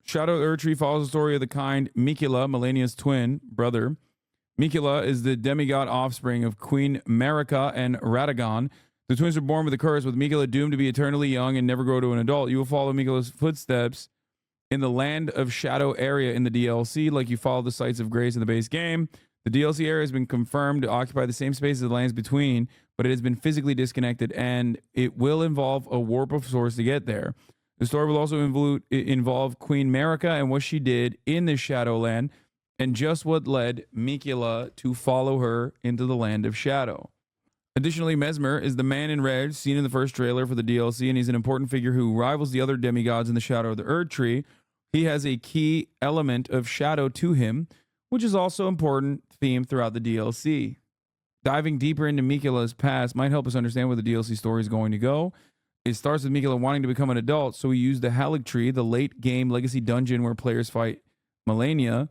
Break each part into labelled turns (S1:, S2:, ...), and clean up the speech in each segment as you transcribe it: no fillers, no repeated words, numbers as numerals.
S1: Shadow Erdtree follows the story of the kind Mikula, Melania's twin brother. Mikula is the demigod offspring of Queen Marika and Radagon. The twins were born with a curse, with Mikula doomed to be eternally young and never grow to an adult. You will follow Mikula's footsteps in the Land of Shadow area in the DLC, like you follow the Sites of Grace in the base game. The DLC area has been confirmed to occupy the same space as the lands between, but it has been physically disconnected, and it will involve a warp of sorts to get there. The story will also involve Queen Marika and what she did in the Shadowland, and just what led Mikula to follow her into the Land of Shadow. Additionally, Mesmer is the man in red seen in the first trailer for the DLC, and he's an important figure who rivals the other demigods in the Shadow of the Erdtree. He has a key element of shadow to him, which is also important theme throughout the DLC. Diving deeper into Mikula's past might help us understand where the DLC story is going to go. It starts with Mikula wanting to become an adult, so we use the Hidetaka, the late game legacy dungeon where players fight Melania.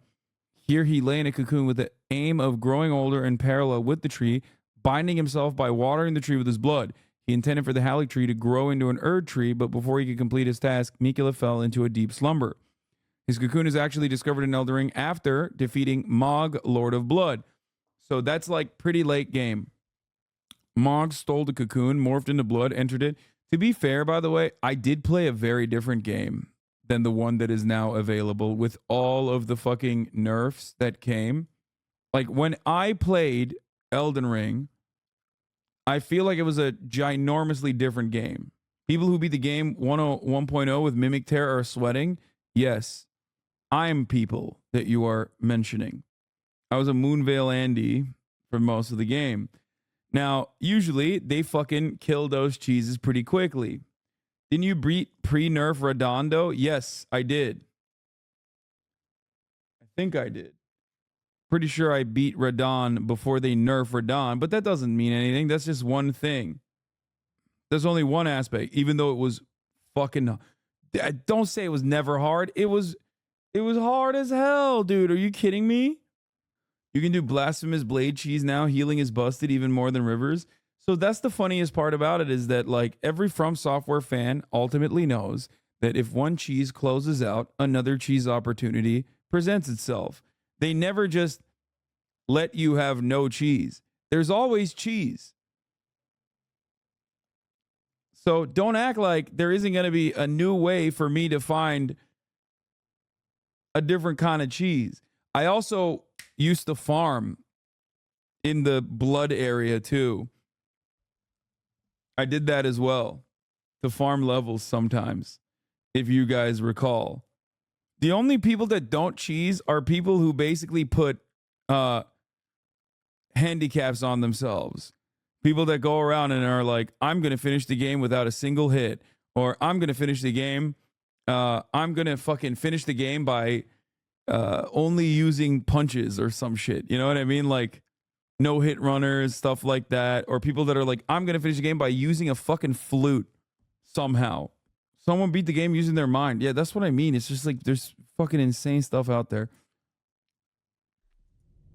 S1: Here he lay in a cocoon with the aim of growing older in parallel with the tree, binding himself by watering the tree with his blood. He intended for the Hidetaka to grow into an Erdtree, but before he could complete his task, Mikula fell into a deep slumber. His cocoon is actually discovered in Elden Ring after defeating Mog, Lord of Blood. So that's like pretty late game. Mog stole the cocoon, morphed into blood, entered it. To be fair, by the way, I did play a very different game than the one that is now available with all of the fucking nerfs that came. Like when I played Elden Ring, I feel like it was a ginormously different game. People who beat the game 1.0 with Mimic Tear are sweating. Yes, I'm people that you are mentioning. I was a Moonveil Andy for most of the game. Now, usually they fucking kill those cheeses pretty quickly. Didn't you beat pre-nerf Redondo? Yes, I did. I think I did. Pretty sure I beat Radon before they nerf Radon, but that doesn't mean anything. That's just one thing. There's only one aspect, even though it was fucking... Don't say it was never hard. It was hard as hell, dude. Are you kidding me? You can do Blasphemous Blade Cheese now. Healing is busted even more than Rivers. So that's the funniest part about it, is that like every From Software fan ultimately knows that if one cheese closes out, another cheese opportunity presents itself. They never just let you have no cheese. There's always cheese. So don't act like there isn't going to be a new way for me to find a different kind of cheese. I also used to farm in the blood area too. I did that as well, to farm levels sometimes, if you guys recall. The only people that don't cheese are people who basically put handicaps on themselves. People that go around and are like, I'm going to finish the game without a single hit. Or I'm going to finish the game. I'm going to fucking finish the game by only using punches or some shit. You know what I mean? Like no hit runners, stuff like that. Or people that are like, I'm going to finish the game by using a fucking flute somehow. Someone beat the game using their mind. Yeah, that's what I mean. It's just like there's fucking insane stuff out there.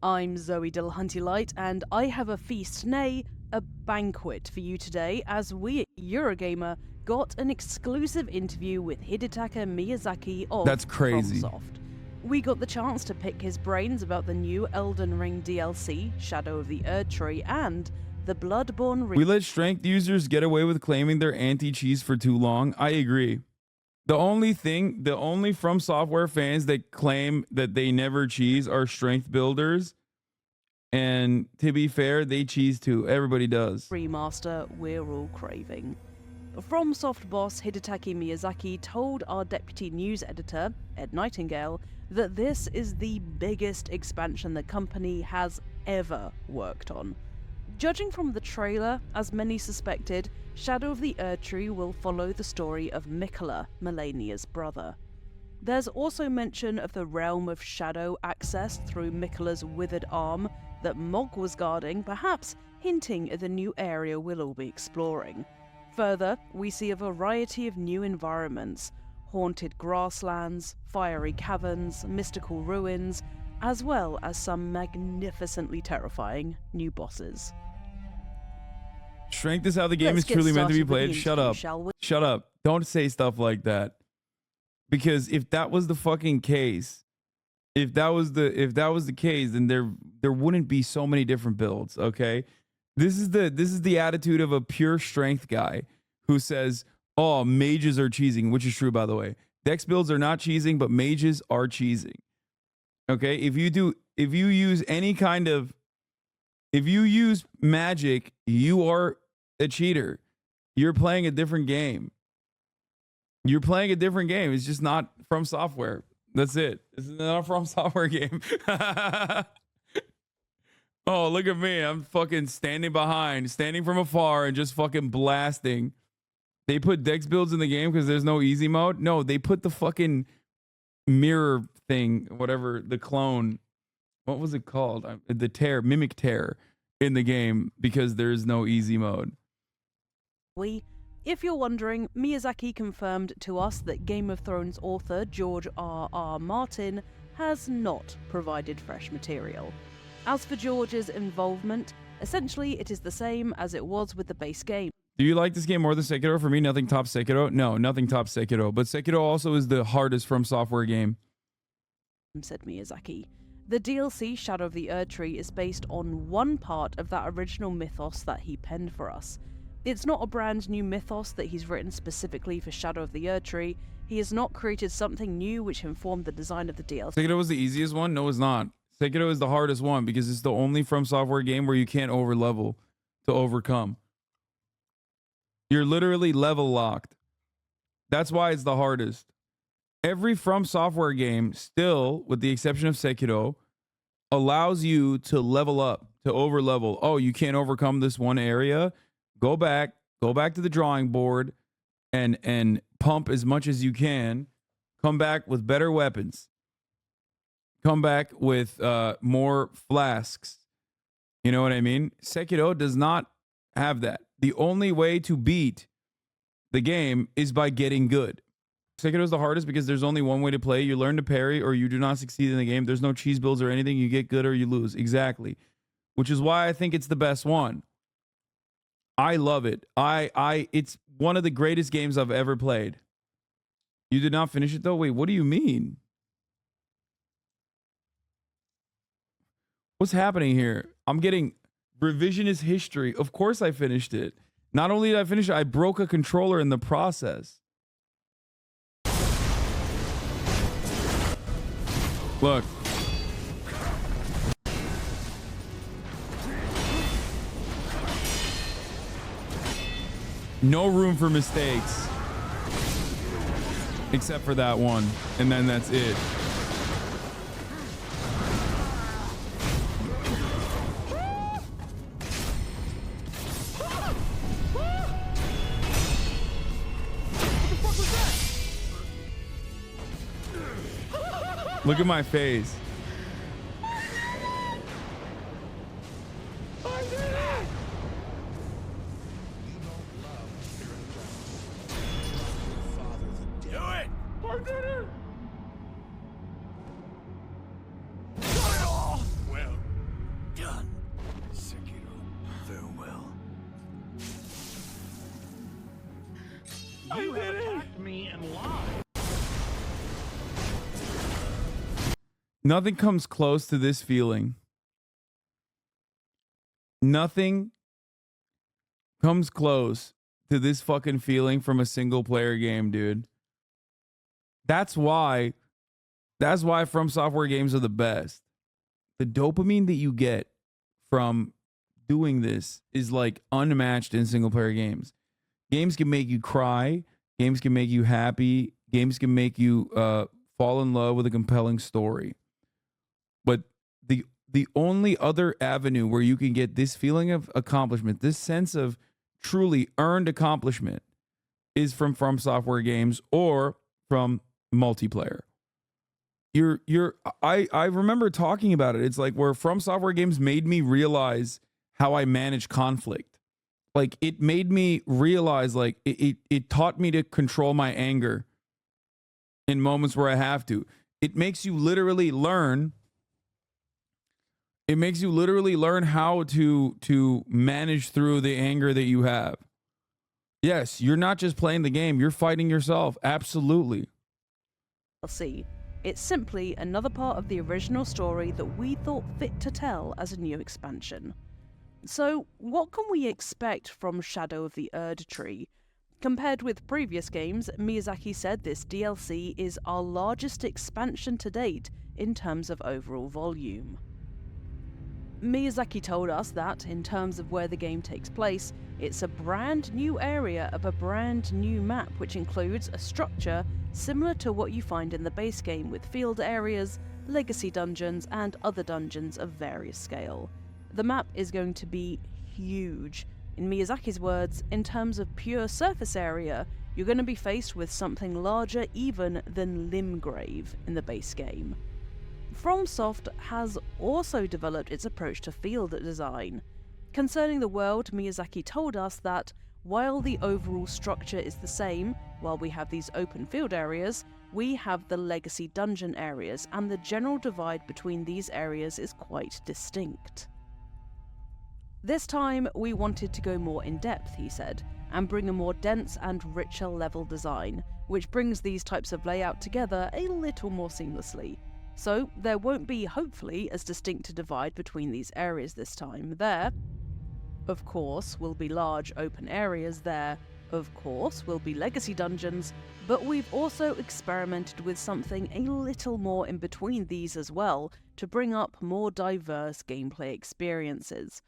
S2: I'm Zoe Dillhunty-Light, and I have a feast, nay, a banquet for you today, as we at Eurogamer got an exclusive interview with Hidetaka Miyazaki of
S1: That's crazy.
S2: FromSoft. We got the chance to pick his brains about the new Elden Ring DLC, Shadow of the Erdtree, and the Bloodborne...
S1: We let strength users get away with claiming they're anti-cheese for too long. I agree. The only From Software fans that claim that they never cheese are strength builders. And to be fair, they cheese too. Everybody does.
S2: Remaster we're all craving. FromSoft boss Hidetaka Miyazaki told our deputy news editor, Ed Nightingale, that this is the biggest expansion the company has ever worked on. Judging from the trailer, as many suspected, Shadow of the Erdtree will follow the story of Mikula, Melania's brother. There's also mention of the Realm of Shadow accessed through Mikula's withered arm that Mog was guarding, perhaps hinting at the new area we'll all be exploring. Further, we see a variety of new environments, haunted grasslands, fiery caverns, mystical ruins, as well as some magnificently terrifying new bosses.
S1: Strength is how the game is truly meant to be played. Shut up. Shut up. Don't say stuff like that. Because if that was the fucking case, if that was the case, then there wouldn't be so many different builds, okay? This is the attitude of a pure strength guy who says, "Oh, mages are cheesing," which is true, by the way. Dex builds are not cheesing, but mages are cheesing. Okay? If you use magic, you are a cheater. You're playing a different game. You're playing a different game. It's just not From Software. That's it. It's not a From Software game. Oh, look at me. I'm fucking standing from afar and just fucking blasting. They put dex builds in the game because there's no easy mode. No, they put the fucking mirror thing, whatever, the clone. What was it called? The mimic tear in the game because there's no easy mode.
S2: If you're wondering, Miyazaki confirmed to us that Game of Thrones author George R.R. Martin has not provided fresh material. As for George's involvement, essentially it is the same as it was with the base game.
S1: Do you like this game more than Sekiro? For me, nothing tops Sekiro. No, nothing tops Sekiro. But Sekiro also is the hardest From Software game,
S2: said Miyazaki. The DLC Shadow of the Erdtree is based on one part of that original mythos that he penned for us. It's not a brand new mythos that he's written specifically for Shadow of the Erdtree. He has not created something new which informed the design of the DLC.
S1: Sekiro was the easiest one? No, it's not. Sekiro is the hardest one because it's the only From Software game where you can't overlevel to overcome. You're literally level locked. That's why it's the hardest. Every From Software game, still, with the exception of Sekiro, allows you to level up, to overlevel. Oh, you can't overcome this one area? Go back to the drawing board and pump as much as you can. Come back with better weapons. Come back with more flasks. You know what I mean? Sekiro does not have that. The only way to beat the game is by getting good. Sekiro is the hardest because there's only one way to play. You learn to parry or you do not succeed in the game. There's no cheese builds or anything. You get good or you lose. Exactly. Which is why I think it's the best one. I love it. It's one of the greatest games I've ever played. You did not finish it though? Wait, what do you mean? What's happening here? I'm getting revisionist history. Of course I finished it. Not only did I finish it, I broke a controller in the process. Look. No room for mistakes. Except for that one. And then that's it. Look at my face. Nothing comes close to this feeling. Nothing comes close to this fucking feeling from a single player game, dude. That's why From Software games are the best. The dopamine that you get from doing this is like unmatched in single player games. Games can make you cry. Games can make you happy. Games can make you fall in love with a compelling story. But the only other avenue where you can get this feeling of accomplishment, this sense of truly earned accomplishment, is from Software games or from multiplayer. I remember talking about it. It's like where From Software games made me realize how I manage conflict. Like it made me realize, like it taught me to control my anger in moments where I have to. It makes you literally learn. It makes you literally learn how to manage through the anger that you have. Yes, you're not just playing the game, you're fighting yourself. Absolutely.
S2: DLC. It's simply another part of the original story that we thought fit to tell as a new expansion. So, what can we expect from Shadow of the Erdtree? Compared with previous games, Miyazaki said this DLC is our largest expansion to date in terms of overall volume. Miyazaki told us that, in terms of where the game takes place, it's a brand new area of a brand new map which includes a structure similar to what you find in the base game with field areas, legacy dungeons, and other dungeons of various scale. The map is going to be huge. In Miyazaki's words, in terms of pure surface area, you're going to be faced with something larger even than Limgrave in the base game. FromSoft has also developed its approach to field design. Concerning the world, Miyazaki told us that while the overall structure is the same, while we have these open field areas, we have the legacy dungeon areas, and the general divide between these areas is quite distinct. This time, we wanted to go more in depth, he said, and bring a more dense and richer level design, which brings these types of layout together a little more seamlessly. So there won't be, hopefully, as distinct a divide between these areas this time. There, of course, will be large open areas. There, of course, will be legacy dungeons, but we've also experimented with something a little more in between these as well, to bring up more diverse gameplay experiences.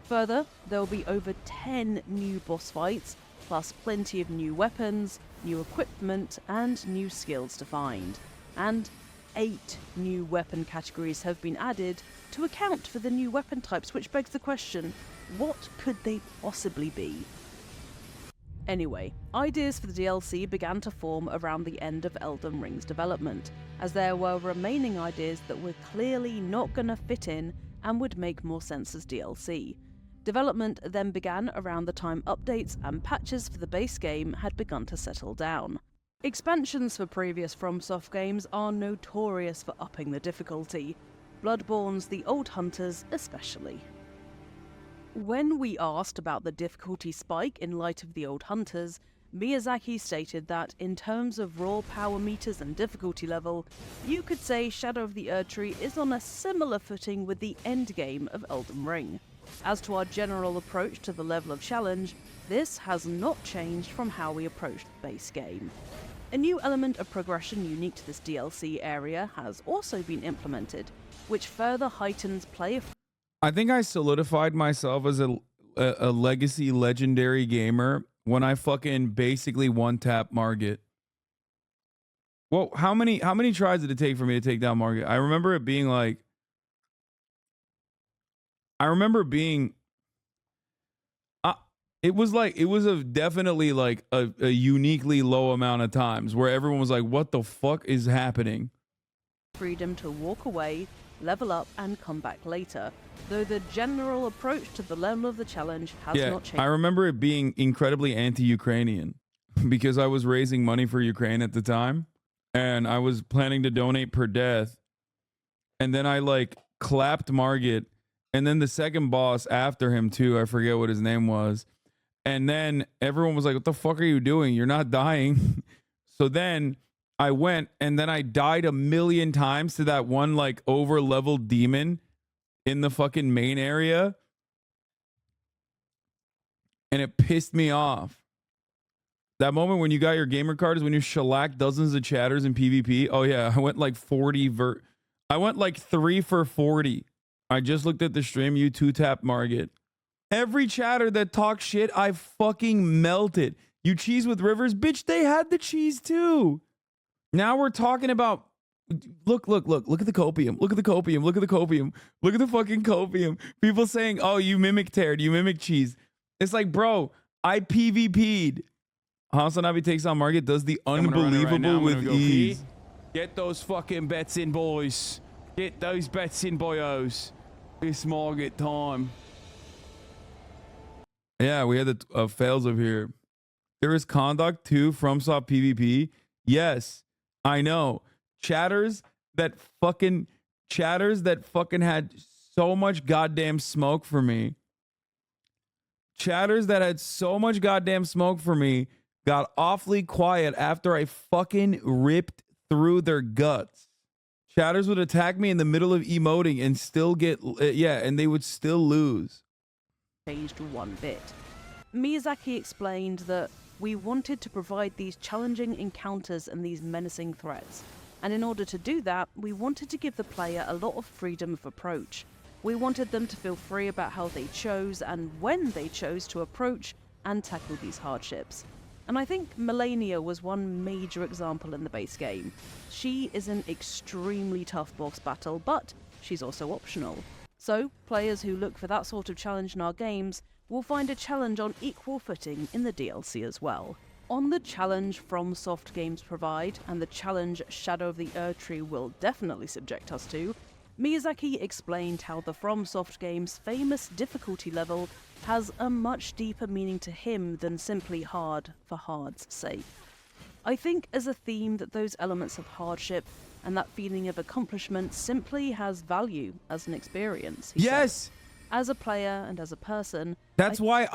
S2: Further, there will be over 10 new boss fights, plus plenty of new weapons, new equipment, and new skills to find. And 8 new weapon categories have been added to account for the new weapon types, which begs the question, what could they possibly be? Anyway, ideas for the DLC began to form around the end of Elden Ring's development, as there were remaining ideas that were clearly not gonna fit in and would make more sense as DLC. Development then began around the time updates and patches for the base game had begun to settle down. Expansions for previous FromSoft games are notorious for upping the difficulty, Bloodborne's The Old Hunters especially. When we asked about the difficulty spike in light of The Old Hunters, Miyazaki stated that in terms of raw power meters and difficulty level, you could say Shadow of the Erdtree is on a similar footing with the endgame of Elden Ring. As to our general approach to the level of challenge, this has not changed from how we approached the base game. A new element of progression unique to this DLC area has also been implemented, which further heightens player.
S1: I think I solidified myself as a legacy legendary gamer when I fucking basically one-tap Margit. Well, how many tries did it take for me to take down Margit? I remember it being like, it was definitely like a uniquely low amount of times where everyone was like, what the fuck is happening?
S2: Freedom to walk away, level up, and come back later, though the general approach to the level of the challenge has not changed.
S1: I remember it being incredibly anti-Ukrainian because I was raising money for Ukraine at the time, and I was planning to donate per death, and then I like clapped Margit, and then the second boss after him too, I forget what his name was. And then everyone was like, what the fuck are you doing? You're not dying. So then I went, and then I died 1,000,000 times to that one like over leveled demon in the fucking main area. And it pissed me off. That moment when you got your gamer card is when you shellacked dozens of chatters in PvP. Oh yeah, I went like 40 I went like 3 for 40. I just looked at the stream, you 2-tap Margit. Every chatter that talks shit, I fucking melted. You cheese with rivers? Bitch, they had the cheese too. Now we're talking about, look at the copium. Look at the copium. Look at the copium. Look at the fucking copium. People saying, oh, you mimic Terd, you mimic cheese. It's like, bro, I PvP'd. HasanAbi takes on Margit, does the unbelievable with ease. Get those fucking bets in, boys. Get those bets in, boyos. It's Margit time. Yeah, we had the fails of here. There is conduct too from FromSoft PvP. Yes, I know. Chatters that fucking had so much goddamn smoke for me. Chatters that had so much goddamn smoke for me got awfully quiet after I fucking ripped through their guts. Chatters would attack me in the middle of emoting and still get, and they would still lose.
S2: Changed one bit. Miyazaki explained that we wanted to provide these challenging encounters and these menacing threats. And in order to do that, we wanted to give the player a lot of freedom of approach. We wanted them to feel free about how they chose and when they chose to approach and tackle these hardships. And I think Melania was one major example in the base game. She is an extremely tough boss battle, but she's also optional. So, players who look for that sort of challenge in our games will find a challenge on equal footing in the DLC as well. On the challenge FromSoft games provide, and the challenge Shadow of the Erdtree will definitely subject us to, Miyazaki explained how the FromSoft game's famous difficulty level has a much deeper meaning to him than simply hard for hard's sake. I think as a theme that those elements of hardship and that feeling of accomplishment simply has value as an experience.
S1: Yes!
S2: Said. As a player and as a person...
S1: That's what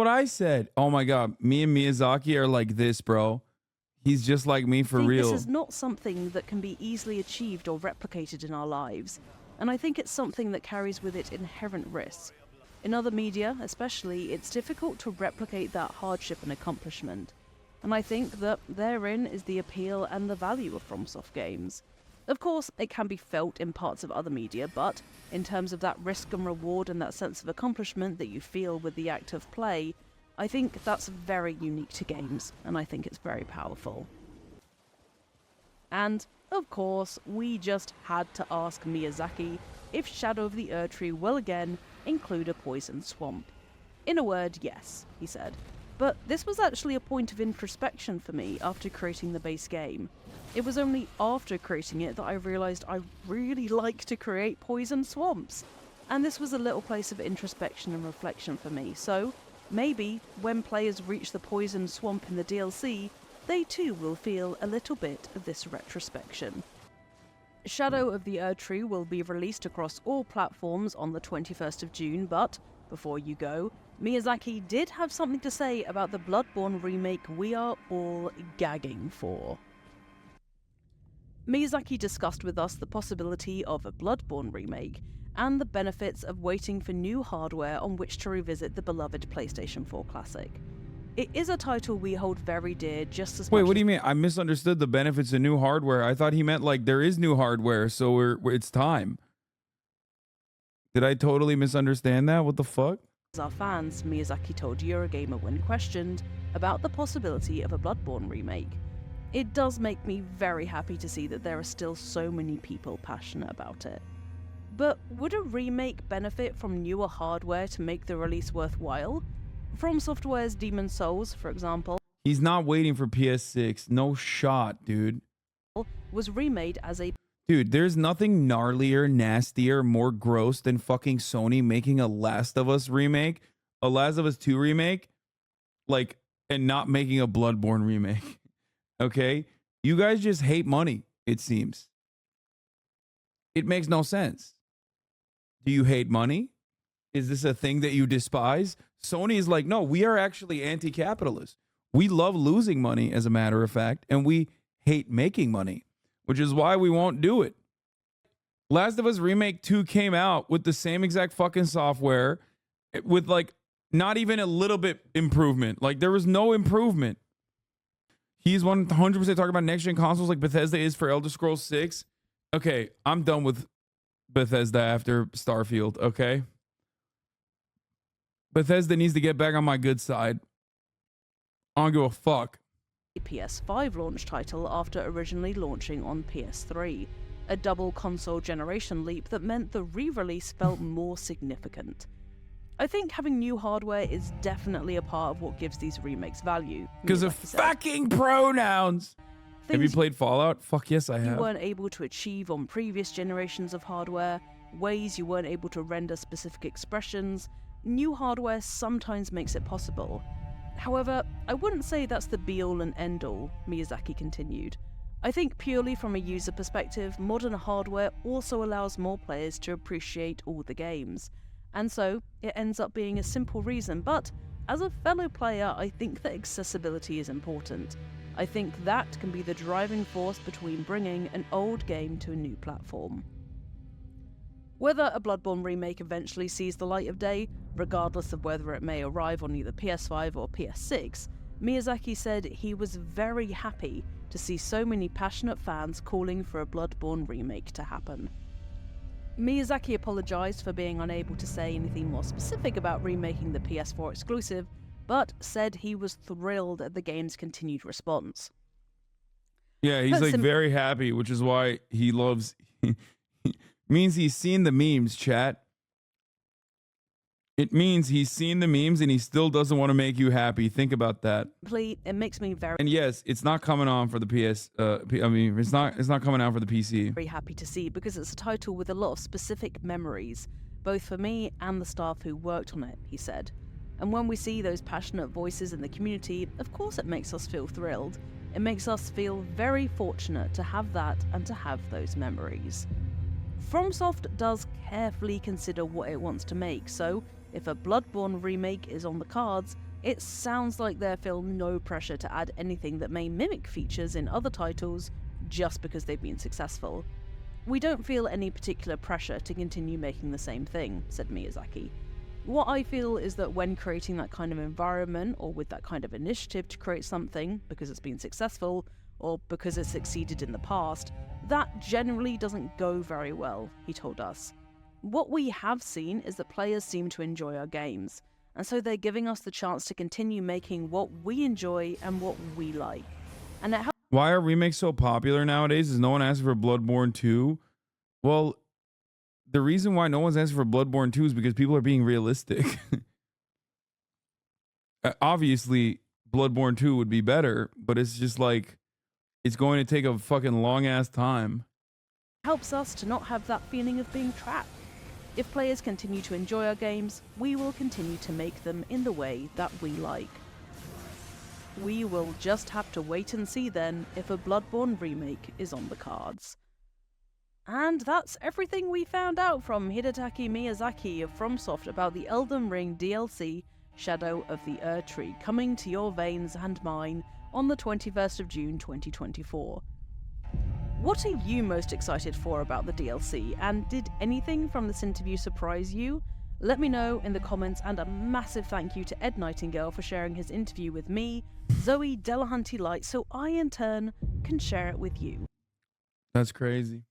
S1: I said. Oh my god, me and Miyazaki are like this, bro. He's just like me for real.
S2: This is not something that can be easily achieved or replicated in our lives, and I think it's something that carries with it inherent risk. In other media, especially, it's difficult to replicate that hardship and accomplishment, and I think that therein is the appeal and the value of FromSoft games. Of course, it can be felt in parts of other media, but in terms of that risk and reward and that sense of accomplishment that you feel with the act of play, I think that's very unique to games, and I think it's very powerful. And, of course, we just had to ask Miyazaki if Shadow of the Erdtree will again include a poison swamp. In a word, yes, he said. But this was actually a point of introspection for me after creating the base game. It was only after creating it that I realised I really like to create poison swamps. And this was a little place of introspection and reflection for me, so maybe when players reach the poison swamp in the DLC, they too will feel a little bit of this retrospection. Shadow of the Erdtree will be released across all platforms on the 21st of June, but before you go, Miyazaki did have something to say about the Bloodborne remake we are all gagging for. Miyazaki discussed with us the possibility of a Bloodborne remake, and the benefits of waiting for new hardware on which to revisit the beloved PlayStation 4 classic. It is a title we hold very dear just as much.
S1: Wait, what do you mean? I misunderstood the benefits of new hardware. I thought he meant like there is new hardware, so it's time. Did I totally misunderstand that? What the fuck?
S2: As our fans, Miyazaki told Eurogamer when questioned about the possibility of a Bloodborne remake. It does make me very happy to see that there are still so many people passionate about it. But would a remake benefit from newer hardware to make the release worthwhile? From Software's Demon's Souls, for example,
S1: he's not waiting for PS6. No shot, dude.
S2: Was remade as a...
S1: Dude, there's nothing gnarlier, nastier, more gross than fucking Sony making a Last of Us remake, a Last of Us 2 remake, like, and not making a Bloodborne remake. Okay? You guys just hate money, it seems. It makes no sense. Do you hate money? Is this a thing that you despise? Sony is like, no, we are actually anti-capitalist. We love losing money, as a matter of fact, and we hate making money, which is why we won't do it. Last of Us Remake 2 came out with the same exact fucking software with like not even a little bit improvement. Like there was no improvement. He's 100% talking about next-gen consoles like Bethesda is for Elder Scrolls 6. Okay, I'm done with Bethesda after Starfield, okay? Bethesda needs to get back on my good side. I don't give a fuck.
S2: PS5 launch title after originally launching on PS3. A double console generation leap that meant the re-release felt more significant. I think having new hardware is definitely a part of what gives these remakes value.
S1: Because of fucking pronouns! Have you played Fallout? Fuck yes, I have.
S2: You weren't able to achieve on previous generations of hardware, ways you weren't able to render specific expressions. New hardware sometimes makes it possible. However, I wouldn't say that's the be-all and end-all, Miyazaki continued. I think purely from a user perspective, modern hardware also allows more players to appreciate all the games. And so, it ends up being a simple reason, but as a fellow player, I think that accessibility is important. I think that can be the driving force between bringing an old game to a new platform. Whether a Bloodborne remake eventually sees the light of day, regardless of whether it may arrive on either PS5 or PS6, Miyazaki said he was very happy to see so many passionate fans calling for a Bloodborne remake to happen. Miyazaki apologised for being unable to say anything more specific about remaking the PS4 exclusive, but said he was thrilled at the game's continued response.
S1: Yeah, he's like very happy, which is why he loves... means he's seen the memes, chat. It means he's seen the memes and he still doesn't want to make you happy. Think about that.
S2: It makes me very...
S1: And yes, it's not coming on for the PS... I mean, it's not coming out for the PC.
S2: Very happy to see, because it's a title with a lot of specific memories, both for me and the staff who worked on it, he said. And when we see those passionate voices in the community, of course it makes us feel thrilled. It makes us feel very fortunate to have that and to have those memories. FromSoft does carefully consider what it wants to make, so if a Bloodborne remake is on the cards, it sounds like they feel no pressure to add anything that may mimic features in other titles just because they've been successful. We don't feel any particular pressure to continue making the same thing, said Miyazaki. What I feel is that when creating that kind of environment, or with that kind of initiative to create something because it's been successful, or because it's succeeded in the past, that generally doesn't go very well, he told us. What we have seen is that players seem to enjoy our games, and so they're giving us the chance to continue making what we enjoy and what we like. And
S1: why are remakes so popular nowadays? Is no one asking for Bloodborne 2? Well, the reason why no one's asking for Bloodborne 2 is because people are being realistic. Obviously, Bloodborne 2 would be better, but it's just like, it's going to take a fucking long-ass time.
S2: Helps us to not have that feeling of being trapped. If players continue to enjoy our games, we will continue to make them in the way that we like. We will just have to wait and see then if a Bloodborne remake is on the cards. And that's everything we found out from Hidetaka Miyazaki of FromSoft about the Elden Ring DLC Shadow of the Erdtree coming to your veins and mine on the 21st of June 2024. What are you most excited for about the DLC, and did anything from this interview surprise you? Let me know in the comments, and a massive thank you to Ed Nightingale for sharing his interview with me, Zoe Delahunty Light, so I in turn can share it with you.
S1: That's crazy.